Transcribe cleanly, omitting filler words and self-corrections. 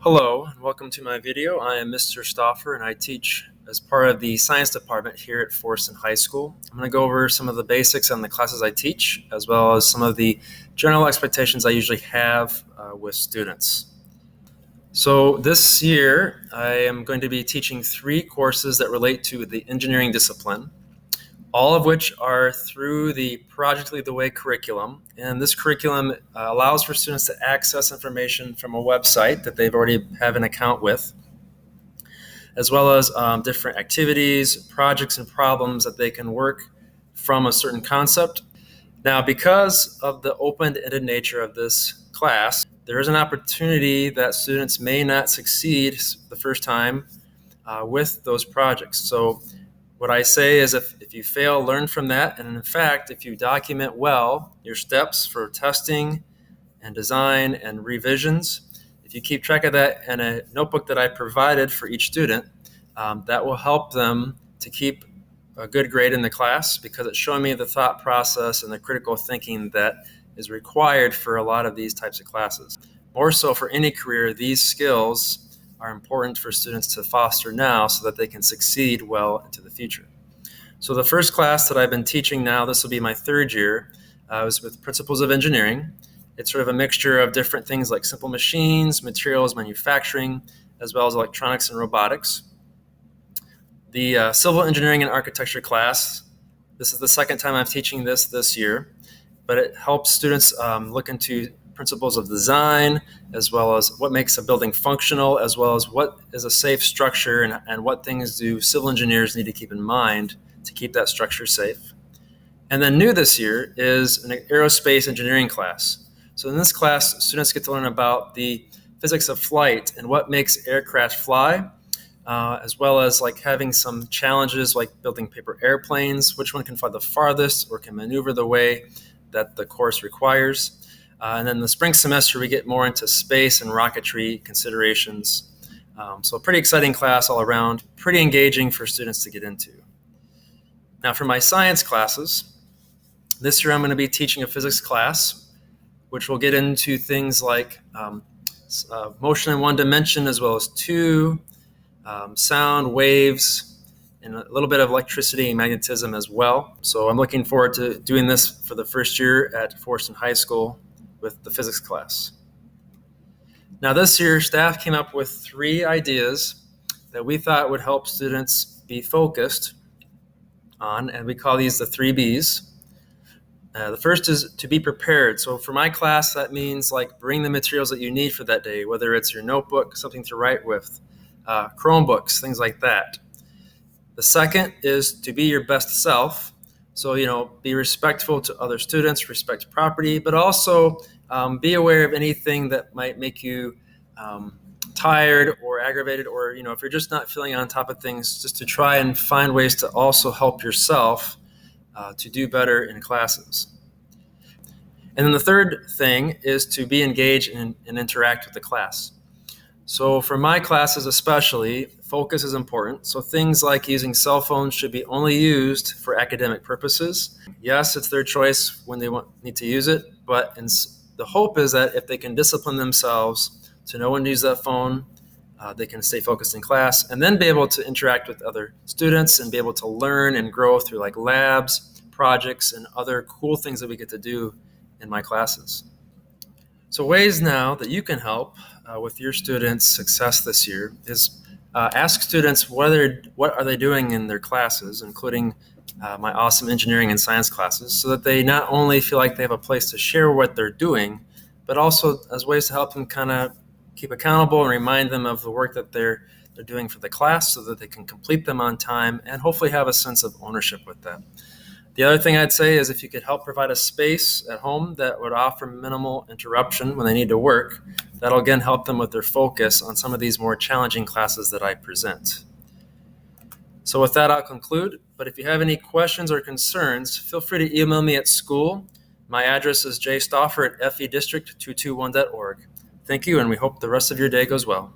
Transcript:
Hello and welcome to my video. I am Mr. Stauffer and I teach as part of the science department here at Forreston High School. I'm going to go over some of the basics on the classes I teach, as well as some of the general expectations I usually have with students. So this year I am going to be teaching 3 courses that relate to the engineering discipline, all of which are through the Project Lead the Way curriculum. And this curriculum allows for students to access information from a website that they've already have an account with, as well as different activities, projects, and problems that they can work from a certain concept. Now, because of the open-ended nature of this class, there is an opportunity that students may not succeed the first time with those projects. So what I say is if you fail, learn from that. And in fact, if you document well your steps for testing and design and revisions, if you keep track of that in a notebook that I provided for each student, that will help them to keep a good grade in the class, because it's showing me the thought process and the critical thinking that is required for a lot of these types of classes. More so for any career, these skills are important for students to foster now so that they can succeed well into the future. So the first class that I've been teaching now, this will be my 3rd year, was with Principles of Engineering. It's sort of a mixture of different things like simple machines, materials, manufacturing, as well as electronics and robotics. The Civil Engineering and Architecture class, this is the 2nd time I'm teaching this year, but it helps students look into principles of design, as well as what makes a building functional, as well as what is a safe structure and what things do civil engineers need to keep in mind to keep that structure safe. And then new this year is an aerospace engineering class. So in this class, students get to learn about the physics of flight and what makes aircraft fly, as well as having some challenges like building paper airplanes, which one can fly the farthest or can maneuver the way that the course requires. And then the spring semester, we get more into space and rocketry considerations. So a pretty exciting class all around, pretty engaging for students to get into. Now for my science classes, this year I'm going to be teaching a physics class, which will get into things like motion in 1 dimension, as well as 2, sound, waves, and a little bit of electricity and magnetism as well. So I'm looking forward to doing this for the 1st year at Forreston High School with the physics class. Now this year, staff came up with 3 ideas that we thought would help students be focused on, and we call these the 3 Bs. The first is to be prepared. So for my class, that means bring the materials that you need for that day, whether it's your notebook, something to write with, Chromebooks, things like that. The second is to be your best self. So, be respectful to other students, respect property, but also be aware of anything that might make you tired or aggravated, or, if you're just not feeling on top of things, just to try and find ways to also help yourself to do better in classes. And then the third thing is to be engaged and interact with the class. So for my classes especially, focus is important. So things like using cell phones should be only used for academic purposes. Yes, it's their choice when they need to use it, but the hope is that if they can discipline themselves to know when to use that phone, they can stay focused in class and then be able to interact with other students and be able to learn and grow through labs, projects, and other cool things that we get to do in my classes. So ways now that you can help with your students' success this year is ask students what are they doing in their classes, including my awesome engineering and science classes, so that they not only feel like they have a place to share what they're doing, but also as ways to help them kind of keep accountable and remind them of the work that they're doing for the class, so that they can complete them on time and hopefully have a sense of ownership with that. The other thing I'd say is if you could help provide a space at home that would offer minimal interruption when they need to work, that'll again help them with their focus on some of these more challenging classes that I present. So with that, I'll conclude. But if you have any questions or concerns, feel free to email me at school. My address is jstauffer@fedistrict221.org. Thank you, and we hope the rest of your day goes well.